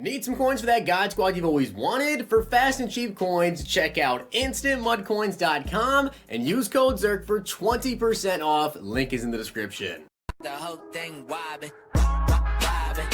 Need some coins for that God Squad you've always wanted? For fast and cheap coins, check out instantmudcoins.com and use code ZERK for 20% off. Link is in the description. The whole thing wobbin', wobbin'.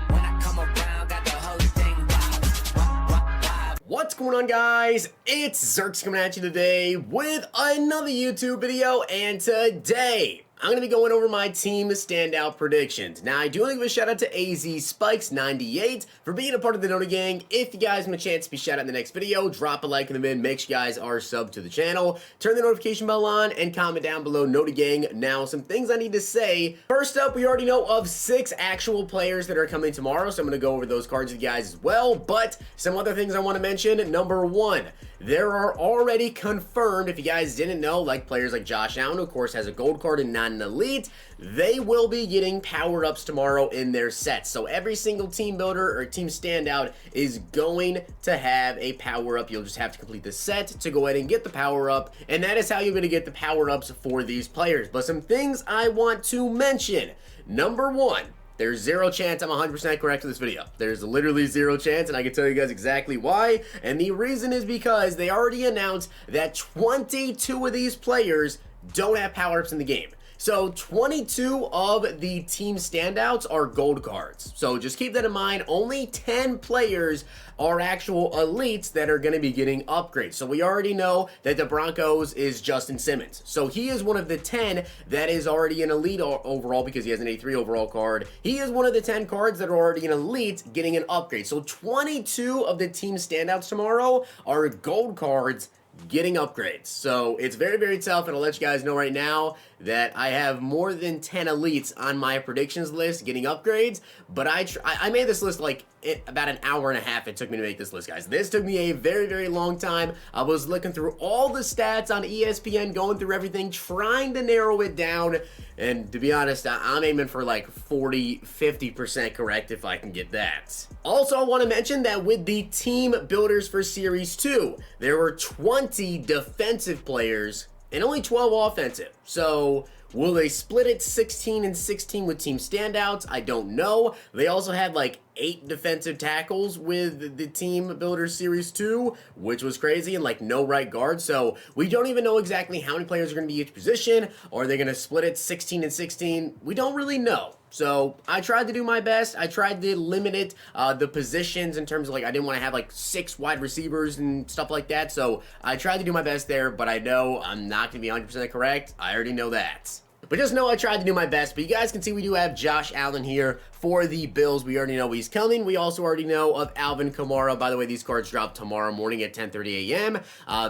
When I come around, got the whole thing wobbin'. What's going on, guys? It's Zirksee coming at you today with another YouTube video, and today I'm going to be going over my team standout predictions. Now, I do want to give a shout out to AZ Spikes 98 for being a part of the Nota Gang. If you guys have a chance to be shouted out in the next video, drop a like in the vid, make sure you guys are subbed to the channel, turn the notification bell on, and comment down below Nota Gang. Now, some things I need to say. First up, we already know of 6 actual players that are coming tomorrow, so I'm going to go over those cards with you guys as well. But some other things I want to mention. Number 1, there are already confirmed, if you guys didn't know, like players like Josh Allen, who of course has a gold card and not an elite, they will be getting power-ups tomorrow in their sets. So every single team builder or team standout is going to have a power-up. You'll just have to complete the set to go ahead and get the power-up, and that is how you're going to get the power-ups for these players. But some things I want to mention. Number 1, there's 0 chance I'm 100% correct in this video. There's literally 0 chance, and I can tell you guys exactly why. And the reason is because they already announced that 22 of these players don't have power-ups in the game. So 22 of the team standouts are gold cards. So just keep that in mind. Only 10 players are actual elites that are going to be getting upgrades. So we already know that the Broncos is Justin Simmons. So he is one of the 10 that is already an elite overall because he has an 83 overall card. He is one of the 10 cards that are already an elite getting an upgrade. So 22 of the team standouts tomorrow are gold cards getting upgrades. So it's very, very tough, and I'll let you guys know right now that I have more than 10 elites on my predictions list getting upgrades, but I made this list like about an hour and a half it took me to make this list, guys. This took me a very, very long time. I was looking through all the stats on ESPN, going through everything, trying to narrow it down, and to be honest, I'm aiming for like 40-50% correct if I can get that. Also, I want to mention that with the team builders for Series 2, there were 20 defensive players and only 12 offensive. So will they split it 16 and 16 with team standouts? I don't know. They also had like 8 defensive tackles with the team builder series 2, which was crazy, and like no right guard. So we don't even know exactly how many players are going to be each position. Or are they going to split it 16 and 16? We don't really know. So I tried to do my best. I tried to limit it, the positions in terms of like, I didn't want to have like 6 wide receivers and stuff like that. So I tried to do my best there, but I know I'm not going to be 100% correct. I already know that. But just know I tried to do my best. But you guys can see we do have Josh Allen here for the Bills. We already know he's coming. We also already know of Alvin Kamara. By the way, these cards drop tomorrow morning at 10:30 a.m.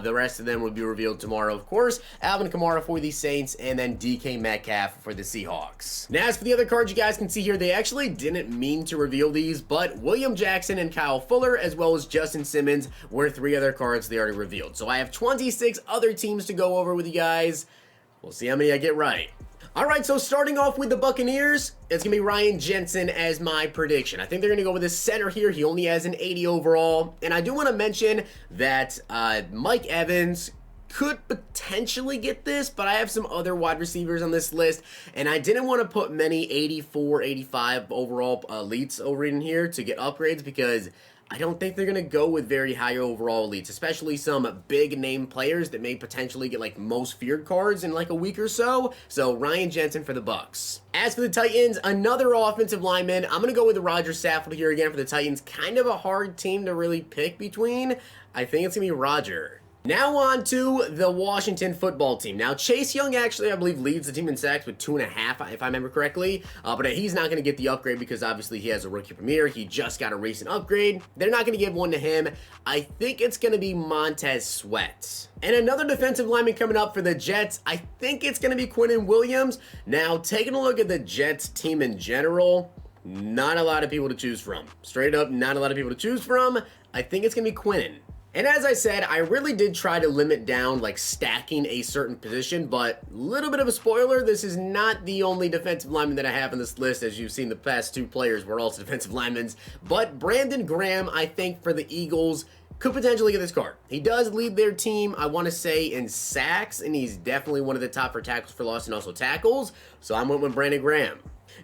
The rest of them will be revealed tomorrow, of course. Alvin Kamara for the Saints, and then DK Metcalf for the Seahawks. Now, as for the other cards you guys can see here, they actually didn't mean to reveal these, but William Jackson and Kyle Fuller, as well as Justin Simmons, were 3 other cards they already revealed. So I have 26 other teams to go over with you guys. We'll see how many I get right. Alright, so starting off with the Buccaneers, it's going to be Ryan Jensen as my prediction. I think they're going to go with the center here. He only has an 80 overall. And I do want to mention that Mike Evans could potentially get this, but I have some other wide receivers on this list, and I didn't want to put many 84, 85 overall elites over in here to get upgrades because I don't think they're going to go with very high overall elites, especially some big name players that may potentially get like most feared cards in like a week or so. So Ryan Jensen for the Bucs. As for the Titans, another offensive lineman. I'm going to go with Roger Saffold here again for the Titans. Kind of a hard team to really pick between. I think it's going to be Roger. Now on to the Washington football team. Now Chase Young actually, I believe, leads the team in sacks with 2.5, if I remember correctly. But he's not going to get the upgrade because obviously he has a rookie premier. He just got a recent upgrade. They're not going to give one to him. I think it's going to be Montez Sweat. And another defensive lineman coming up for the Jets, I think it's going to be Quinnen Williams. Now, taking a look at the Jets team in general, not a lot of people to choose from. Straight up, not a lot of people to choose from. I think it's going to be Quinnen. And as I said, I really did try to limit down like stacking a certain position, but a little bit of a spoiler, this is not the only defensive lineman that I have on this list. As you've seen, the past 2 players were also defensive linemen, but Brandon Graham, I think for the Eagles, could potentially get this card. He does lead their team, I want to say, in sacks, and he's definitely one of the top for tackles for loss and also tackles, so I'm went with Brandon Graham.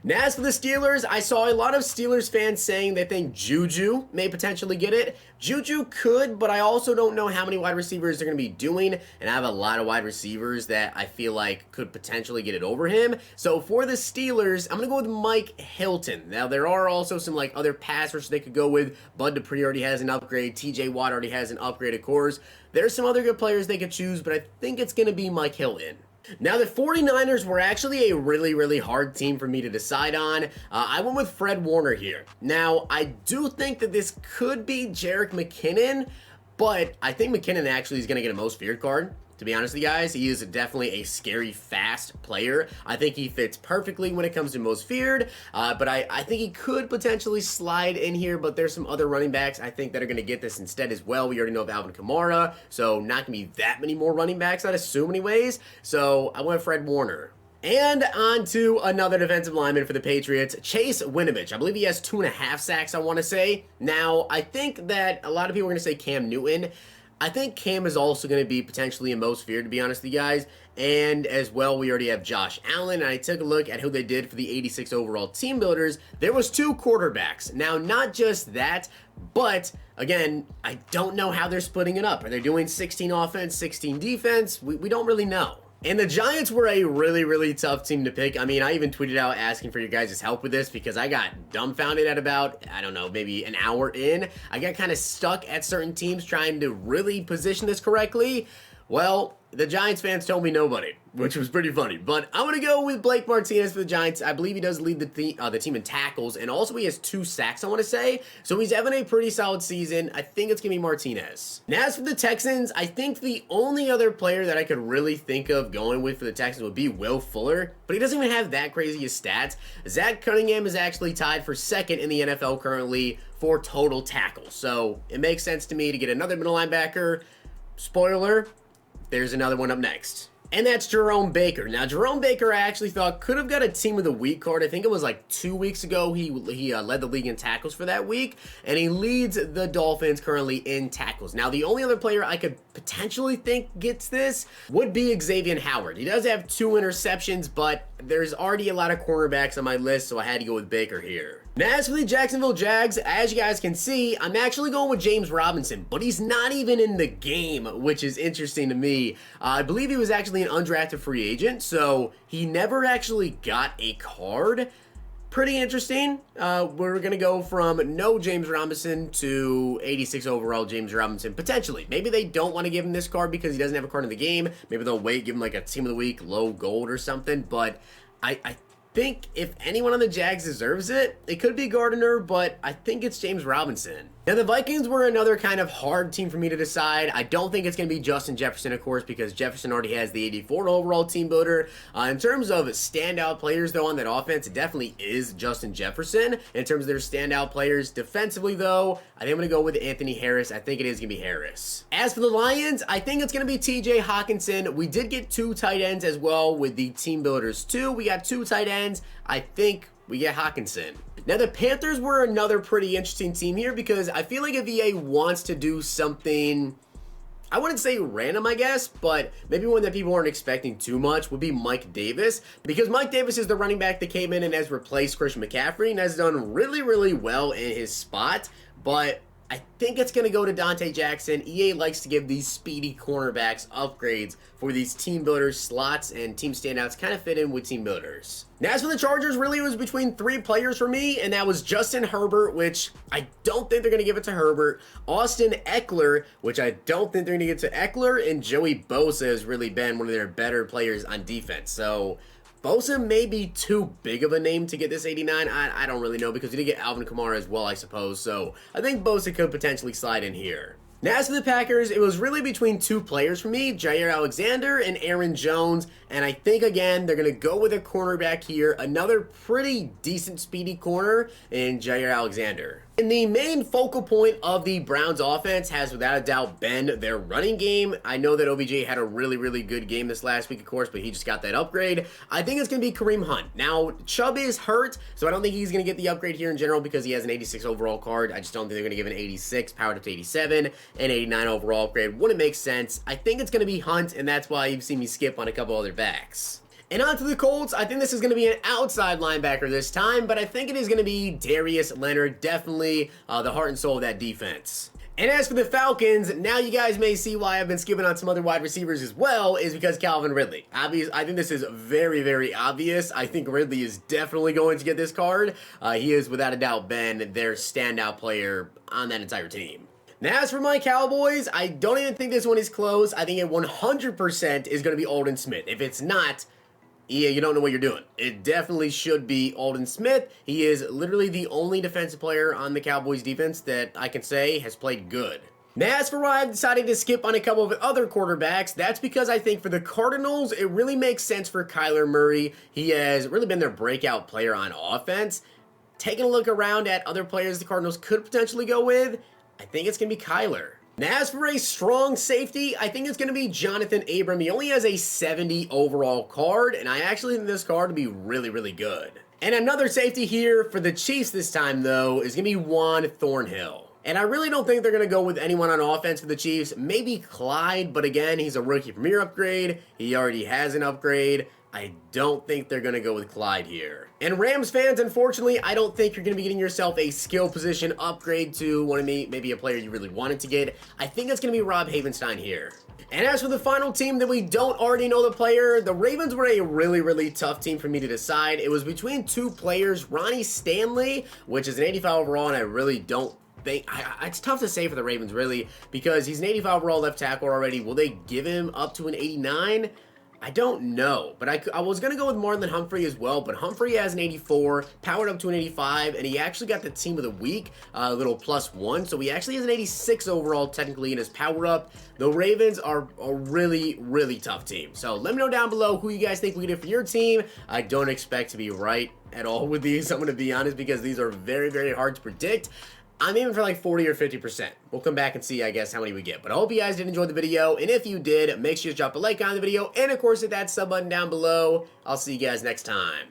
Now, as for the Steelers, I saw a lot of Steelers fans saying they think Juju may potentially get it. Juju could, but I also don't know how many wide receivers they're going to be doing, and I have a lot of wide receivers that I feel like could potentially get it over him. So for the Steelers, I'm going to go with Mike Hilton. Now, there are also some like other passers they could go with. Bud Dupree already has an upgrade. TJ Watt already has an upgrade, of course. There's some other good players they could choose, but I think it's going to be Mike Hilton. Now, the 49ers were actually a really hard team for me to decide on. I went with Fred Warner here. Now, I do think that this could be Jerick McKinnon, but I think McKinnon actually is going to get a most feared card. To be honest with you guys, he is definitely a scary, fast player. I think he fits perfectly when it comes to most feared, but I think he could potentially slide in here, but there's some other running backs I think that are going to get this instead as well. We already know of Alvin Kamara, so not going to be that many more running backs, I'd assume anyways. So I went Fred Warner. And on to another defensive lineman for the Patriots, Chase Winovich. I believe he has 2.5 sacks, I want to say. Now, I think that a lot of people are going to say Cam Newton. I think Cam is also going to be potentially a most feared, to be honest with you guys. And as well, we already have Josh Allen. And I took a look at who they did for the 86 overall team builders. There was 2 quarterbacks. Now, not just that, but again, I don't know how they're splitting it up. Are they doing 16 offense, 16 defense? We don't really know. And the Giants were a really tough team to pick. I mean, I even tweeted out asking for your guys' help with this because I got dumbfounded at about, I don't know, maybe an hour in. I got kind of stuck at certain teams trying to really position this correctly. Well, the Giants fans told me nobody, which was pretty funny. But I'm going to go with Blake Martinez for the Giants. I believe he does lead the team in tackles, and also he has 2 sacks, I want to say. So he's having a pretty solid season. I think it's going to be Martinez. Now, as for the Texans, I think the only other player that I could really think of going with for the Texans would be Will Fuller, but he doesn't even have that crazy of stats. Zach Cunningham is actually tied for 2nd in the NFL currently for total tackles. So it makes sense to me to get another middle linebacker. Spoiler, there's another one up next. And that's Jerome Baker. Now, Jerome Baker, I actually thought could have got a Team of the Week card. I think it was like 2 weeks ago. He led the league in tackles for that week, and he leads the Dolphins currently in tackles. Now, the only other player I could potentially think gets this would be Xavier Howard. He does have 2 interceptions, but there's already a lot of cornerbacks on my list, so I had to go with Baker here. Now, as for the Jacksonville Jags, as you guys can see, I'm actually going with James Robinson, but he's not even in the game, which is interesting to me. I believe he was actually an undrafted free agent, so he never actually got a card. Pretty interesting. We're going to go from no James Robinson to 86 overall James Robinson, potentially. Maybe they don't want to give him this card because he doesn't have a card in the game. Maybe they'll wait, give him like a Team of the Week, low gold or something, but I think if anyone on the Jags deserves it, it could be Gardner, but I think it's James Robinson. Now, the Vikings were another kind of hard team for me to decide. I don't think it's going to be Justin Jefferson, of course, because Jefferson already has the 84 overall team builder. In terms of standout players, though, on that offense, it definitely is Justin Jefferson. In terms of their standout players defensively, though, I think I'm going to go with Anthony Harris. I think it is going to be Harris. As for the Lions, I think it's going to be TJ Hawkinson. We did get 2 tight ends as well with the team builders, too. We got 2 tight ends. I think we get Hawkinson. Now, the Panthers were another pretty interesting team here because I feel like if EA wants to do something, I wouldn't say random, I guess, but maybe one that people aren't expecting too much would be Mike Davis, because Mike Davis is the running back that came in and has replaced Christian McCaffrey and has done really well in his spot, but I think it's going to go to Dante Jackson. EA likes to give these speedy cornerbacks upgrades for these team builders slots, and team standouts kind of fit in with team builders. Now, as for the Chargers, really it was between 3 players for me, and that was Justin Herbert, which I don't think they're going to give it to Herbert, Austin Eckler, which I don't think they're going to give it to Eckler, and Joey Bosa has really been one of their better players on defense. So Bosa may be too big of a name to get this 89. I don't really know, because we did get Alvin Kamara as well, I suppose. So I think Bosa could potentially slide in here. Now, as for the Packers, it was really between 2 players for me, Jair Alexander and Aaron Jones, and I think, again, they're going to go with a cornerback here, another pretty decent speedy corner in Jair Alexander. And the main focal point of the Browns offense has without a doubt been their running game. I know that OBJ had a really good game this last week, of course, but he just got that upgrade. I think it's going to be Kareem Hunt. Now, Chubb is hurt, so I don't think he's going to get the upgrade here in general because he has an 86 overall card. I just don't think they're going to give an 86 powered up to 87 and 89 overall upgrade. Wouldn't make sense. I think it's going to be Hunt, and that's why you've seen me skip on a couple other backs. And on to the Colts. I think this is going to be an outside linebacker this time, but I think it is going to be Darius Leonard, definitely the heart and soul of that defense. And as for the Falcons, now you guys may see why I've been skipping on some other wide receivers as well, is because Calvin Ridley. Obvious, I think this is very, very obvious. I think Ridley is definitely going to get this card. He is, without a doubt, been their standout player on that entire team. Now, as for my Cowboys, I don't even think this one is close. I think it 100% is going to be Aldon Smith. If it's not, yeah, you don't know what you're doing. It definitely should be Aldon Smith. He is literally the only defensive player on the Cowboys defense that I can say has played good. Now, as for why I've decided to skip on a couple of other quarterbacks, that's because I think for the Cardinals, it really makes sense for Kyler Murray. He has really been their breakout player on offense. Taking a look around at other players the Cardinals could potentially go with, I think it's going to be Kyler. Now, as for a strong safety, I think it's going to be Jonathan Abram. He only has a 70 overall card, and I actually think this card will be really, really good. And another safety here for the Chiefs this time, though, is going to be Juan Thornhill. And I really don't think they're going to go with anyone on offense for the Chiefs. Maybe Clyde, but again, he's a rookie premier upgrade. He already has an upgrade. I don't think they're going to go with Clyde here. And Rams fans, unfortunately, I don't think you're going to be getting yourself a skill position upgrade to one of maybe a player you really wanted to get. I think it's going to be Rob Havenstein here. And as for the final team that we don't already know the player, the Ravens were a really, really tough team for me to decide. It was between two players, Ronnie Stanley, which is an 85 overall, and I really don't think, it's tough to say for the Ravens, really, because he's an 85 overall left tackle already. Will they give him up to an 89? I don't know, but I was going to go with Marlon Humphrey as well, but Humphrey has an 84, powered up to an 85, and he actually got the team of the week, a little +1, so he actually has an 86 overall technically in his power up. The Ravens are a really, really tough team, so let me know down below who you guys think we get for your team. I don't expect to be right at all with these, I'm going to be honest, because these are very, very hard to predict. I'm aiming for like 40 or 50%. We'll come back and see, I guess, how many we get. But I hope you guys did enjoy the video. And if you did, make sure you drop a like on the video. And, of course, hit that sub button down below. I'll see you guys next time.